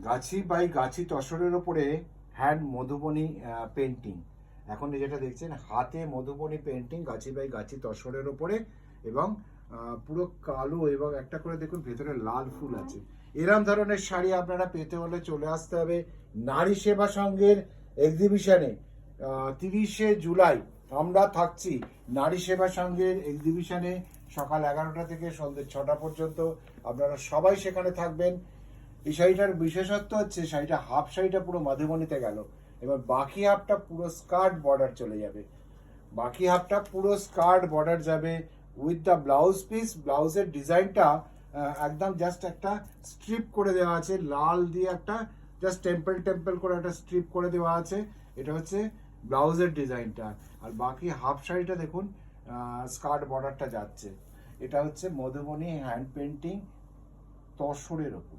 গাছি by গাছি তসরের ওপরে hand Madhubani painting. এখন যেটা দেখছেন হাতে মধুবনী পেন্টিং গাছি বাই গাছি তসরের ওপরে, এবং পুরো কালো, এবং একটা করে দেখুন ভেতরে লাল ফুল আছে। এরম ধরনের শাড়ি আপনারা পেতে হলে চলে আসতে হবে নারী সেবা সংঘের এক্সিবিশনে। 30শে জুলাই আমরা থাকছি নারী সেবা সংঘের এক্সিবিশনে, সকাল 11টা থেকে সন্ধ্যে 6টা পর্যন্ত। আপনারা সবাই সেখানে থাকবেন। এই শাড়িটার বিশেষত্ব হচ্ছে শাড়িটা হাফ শাড়িটা পুরো মধুবনীতে গেল, এবার বাকি হাফটা পুরো স্কার্ট বর্ডার চলে যাবে, বাকি হাফটা পুরো স্কার্ট বর্ডার যাবে উইথ দ্য ব্লাউজ পিস। ব্লাউজের ডিজাইনটা একদম জাস্ট একটা স্ট্রিপ করে দেওয়া আছে, লাল দিয়ে একটা জাস্ট টেম্পল টেম্পল করে একটা স্ট্রিপ করে দেওয়া আছে। এটা হচ্ছে ব্লাউজের ডিজাইনটা। আর বাকি হাফ শাড়িটা দেখুন স্কার্ট বর্ডারটা যাচ্ছে। এটা হচ্ছে মধুবনী হ্যান্ড পেন্টিং তসরের ওপর।